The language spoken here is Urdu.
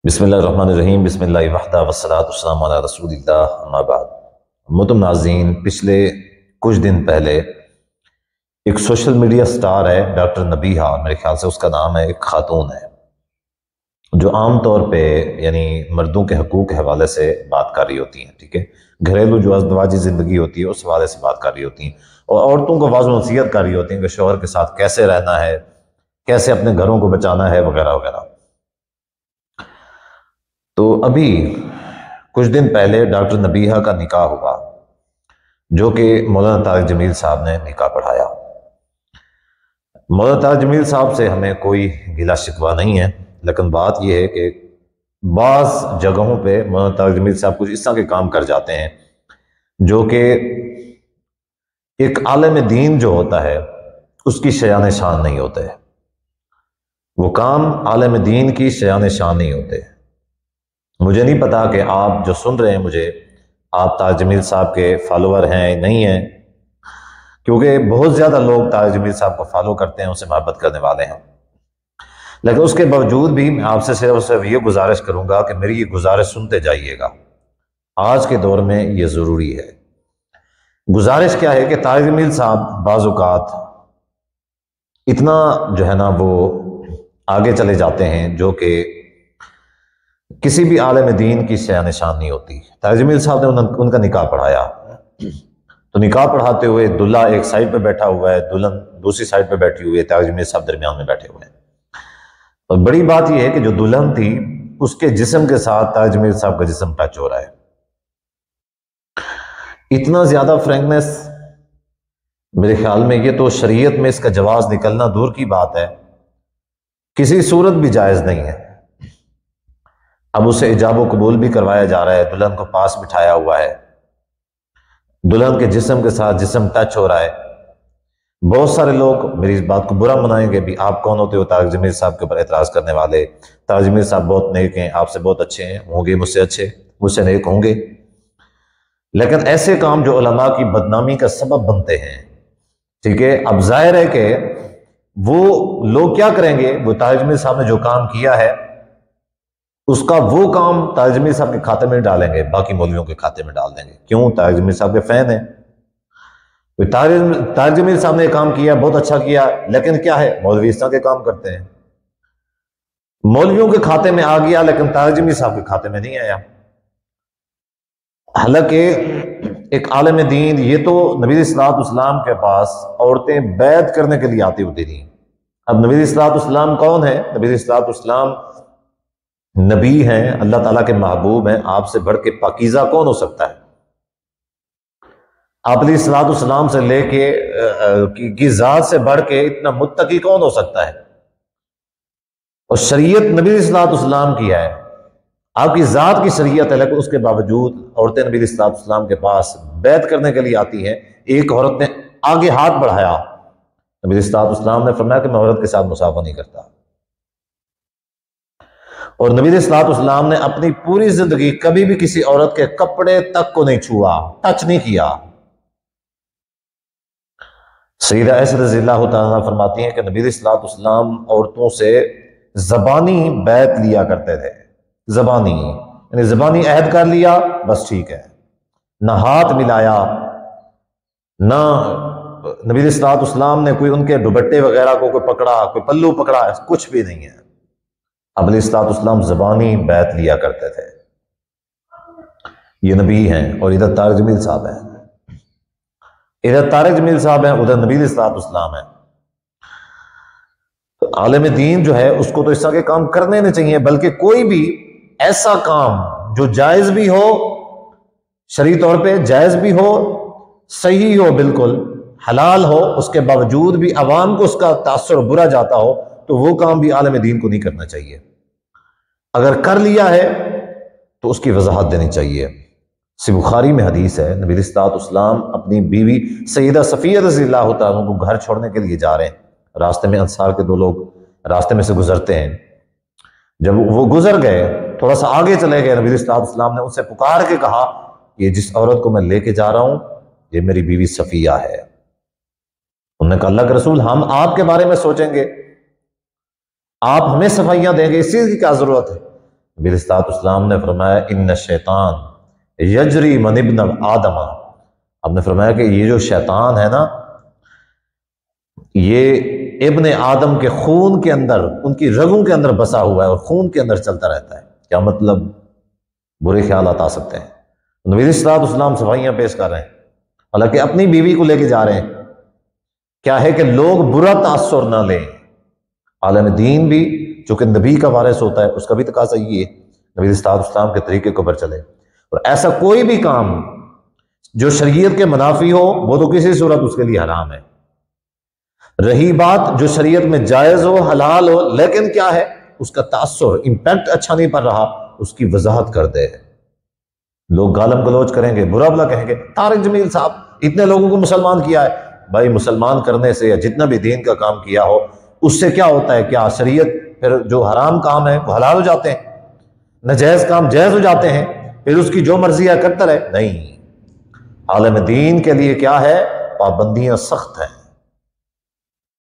بسم اللہ الرحمن الرحیم، بسم اللہ وحدہ والصلاۃ والسلام علی رسول اللہ، اما بعد۔ محترم ناظرین، پچھلے کچھ دن پہلے ایک سوشل میڈیا سٹار ہے ڈاکٹر نبیہہ، میرے خیال سے اس کا نام ہے، ایک خاتون ہے جو عام طور پہ یعنی مردوں کے حقوق کے حوالے سے بات کر رہی ہوتی ہیں، ٹھیک ہے، گھریلو جو ازدواجی زندگی ہوتی ہے اس حوالے سے بات کر رہی ہوتی ہیں، اور عورتوں کو واضح نصیحت کر رہی ہوتی ہیں کہ شوہر کے ساتھ کیسے رہنا ہے، کیسے اپنے گھروں کو بچانا ہے، وغیرہ وغیرہ۔ تو ابھی کچھ دن پہلے ڈاکٹر نبیہہ کا نکاح ہوا، جو کہ مولانا طارق جمیل صاحب نے نکاح پڑھایا۔ مولانا طارق جمیل صاحب سے ہمیں کوئی گلہ شکوہ نہیں ہے، لیکن بات یہ ہے کہ بعض جگہوں پہ مولانا طارق جمیل صاحب کچھ اس طرح کے کام کر جاتے ہیں جو کہ ایک عالم دین جو ہوتا ہے اس کی شایان شان نہیں ہوتے، وہ کام عالم دین کی شایان شان نہیں ہوتے۔ مجھے نہیں پتا کہ آپ جو سن رہے ہیں مجھے، آپ طارق جمیل صاحب کے فالوور ہیں نہیں ہیں، کیونکہ بہت زیادہ لوگ طارق جمیل صاحب کو فالو کرتے ہیں، اسے محبت کرنے والے ہیں، لیکن اس کے باوجود بھی میں آپ سے صرف یہ گزارش کروں گا کہ میری یہ گزارش سنتے جائیے گا، آج کے دور میں یہ ضروری ہے۔ گزارش کیا ہے کہ طارق جمیل صاحب بعض اوقات اتنا جو ہے نا وہ آگے چلے جاتے ہیں جو کہ کسی بھی عالم دین کی شایان شان نہیں ہوتی۔ طارق جمیل صاحب نے ان کا نکاح پڑھایا، تو نکاح پڑھاتے ہوئے دلہا ایک سائڈ پہ بیٹھا ہوا ہے، دلہن دوسری سائڈ پہ بیٹھی ہوئی ہے، طارق جمیل صاحب درمیان میں بیٹھے ہوئے ہیں۔ اور بڑی بات یہ ہے کہ جو دلہن تھی اس کے جسم کے ساتھ طارق جمیل صاحب کا جسم ٹچ ہو رہا ہے۔ اتنا زیادہ فرینکنس، میرے خیال میں یہ تو شریعت میں اس کا جواز نکلنا دور کی بات ہے، کسی صورت بھی جائز نہیں ہے۔ اب اسے ایجاب و قبول بھی کروایا جا رہا ہے، دلہن کو پاس بٹھایا ہوا ہے، دلہن کے جسم کے ساتھ جسم ٹچ ہو رہا ہے۔ بہت سارے لوگ میری اس بات کو برا منائیں گے، بھی آپ کون ہوتے ہو طارق جمیل صاحب کے اوپر اعتراض کرنے والے، طارق جمیل صاحب بہت نیک ہیں، آپ سے بہت اچھے ہیں، ہوں گے مجھ سے اچھے، مجھ سے نیک ہوں گے، لیکن ایسے کام جو علماء کی بدنامی کا سبب بنتے ہیں، ٹھیک ہے، اب ظاہر ہے کہ وہ لوگ کیا کریں گے، وہ طارق جمیل صاحب نے جو کام کیا ہے اس کا وہ کام طارق جمیل صاحب کے کھاتے میں ڈالیں گے، باقی مولویوں کے کھاتے میں ڈال دیں گے۔ کیوں؟ طارق جمیل صاحب کے فین ہیں، طارق جمیل صاحب نے کام کیا، بہت اچھا کیا، لیکن کیا ہے، مولوی اس طرح کے کام کرتے ہیں، مولویوں کے کھاتے میں آ گیا لیکن طارق جمیل صاحب کے کھاتے میں نہیں آیا۔ حالانکہ ایک عالم دین، یہ تو نبی علیہ الصلوۃ والسلام کے پاس عورتیں بیعت کرنے کے لیے آتی ہوتی تھیں۔ اب نبی علیہ الصلوۃ والسلام کون ہے؟ نبی علیہ الصلوۃ والسلام نبی ہیں، اللہ تعالیٰ کے محبوب ہیں، آپ سے بڑھ کے پاکیزہ کون ہو سکتا ہے؟ آپ علیہ الصلوۃ والسلام سے لے کے کی ذات سے بڑھ کے اتنا متقی کون ہو سکتا ہے؟ اور شریعت نبی علیہ الصلوۃ والسلام کی ہے، آپ کی ذات کی شریعت ہے، لیکن اس کے باوجود عورتیں نبی علیہ الصلوۃ والسلام کے پاس بیعت کرنے کے لیے آتی ہیں۔ ایک عورت نے آگے ہاتھ بڑھایا، نبی علیہ الصلوۃ والسلام نے فرمایا کہ میں عورت کے ساتھ مصافحہ نہیں کرتا، اور نبی علیہ الصلوۃ والسلام نے اپنی پوری زندگی کبھی بھی کسی عورت کے کپڑے تک کو نہیں چھوا، ٹچ نہیں کیا۔ سیدہ عائشہ رضی اللہ تعالیٰ عنہا فرماتی ہیں کہ نبی علیہ الصلوۃ والسلام عورتوں سے زبانی بیعت لیا کرتے تھے، زبانی یعنی زبانی عہد کر لیا، بس ٹھیک ہے، نہ ہاتھ ملایا، نہ نبی علیہ الصلوۃ والسلام نے کوئی ان کے دوپٹے وغیرہ کو کوئی پکڑا، کوئی پلو پکڑا، کچھ بھی نہیں ہے۔ اب علیہ الصلوۃ والسلام زبانی بیعت لیا کرتے تھے۔ یہ نبی ہیں، اور ادھر طارق جمیل صاحب ہیں، ادھر طارق جمیل صاحب ہیں، ادھر نبی علیہ الصلوۃ والسلام ہیں۔ تو عالم دین جو ہے اس کو تو اس طرح کے کام کرنے نہیں چاہیے، بلکہ کوئی بھی ایسا کام جو جائز بھی ہو، شرعی طور پہ جائز بھی ہو، صحیح ہو، بالکل حلال ہو، اس کے باوجود بھی عوام کو اس کا تاثر برا جاتا ہو، تو وہ کام بھی عالم دین کو نہیں کرنا چاہیے۔ اگر کر لیا ہے تو اس کی وضاحت دینی چاہیے۔ بخاری میں حدیث ہے، نبی علیہ الصلوۃ والسلام اپنی بیوی سیدہ صفیہ رضی اللہ تعالیٰ عنہ کو گھر چھوڑنے کے لیے جا رہے ہیں، راستے میں انصار کے دو لوگ راستے میں سے گزرتے ہیں، جب وہ گزر گئے، تھوڑا سا آگے چلے گئے، نبی علیہ الصلوۃ والسلام نے ان سے پکار کے کہا، یہ جس عورت کو میں لے کے جا رہا ہوں یہ میری بیوی صفیہ ہے۔ انہوں نے کہا اللہ کے رسول، ہم آپ کے بارے میں سوچیں گے، آپ ہمیں صفائیاں دیں گے، اس چیز کی کیا ضرورت ہے؟ نبی علیہ الصلوۃ والسلام نے فرمایا ان شیطان یجری من ابن آدم، آپ نے فرمایا کہ یہ جو شیطان ہے نا، یہ ابن آدم کے خون کے اندر، ان کی رگوں کے اندر بسا ہوا ہے اور خون کے اندر چلتا رہتا ہے۔ کیا مطلب؟ برے خیالات آ سکتے ہیں۔ نبی علیہ الصلوۃ والسلام صفائیاں پیش کر رہے ہیں، حالانکہ اپنی بیوی کو لے کے جا رہے ہیں۔ کیا ہے کہ لوگ برا تاثر نہ لیں۔ عالم دین بھی چونکہ نبی کا وارث ہوتا ہے، اس کا بھی تقاضا یہ ہے نبی علیہ الصلوۃ والسلام کے طریقے کے اوپر چلے، اور ایسا کوئی بھی کام جو شریعت کے منافی ہو وہ تو کسی صورت اس کے لیے حرام ہے۔ رہی بات جو شریعت میں جائز ہو، حلال ہو، لیکن کیا ہے اس کا تاثر، امپیکٹ اچھا نہیں پڑ رہا، اس کی وضاحت کر دے۔ لوگ گالم گلوچ کریں گے، برا بلا کہیں گے، طارق جمیل صاحب اتنے لوگوں کو مسلمان کیا ہے۔ بھائی مسلمان کرنے سے یا جتنا بھی دین کا کام کیا ہو اس سے کیا ہوتا ہے؟ کیا شریعت پھر جو حرام کام ہے وہ حلال ہو جاتے ہیں، ناجائز کام جائز ہو جاتے ہیں، پھر اس کی جو مرضی ہے کرتا رہے؟ نہیں، عالم دین کے لیے کیا ہے؟ پابندیاں سخت ہیں۔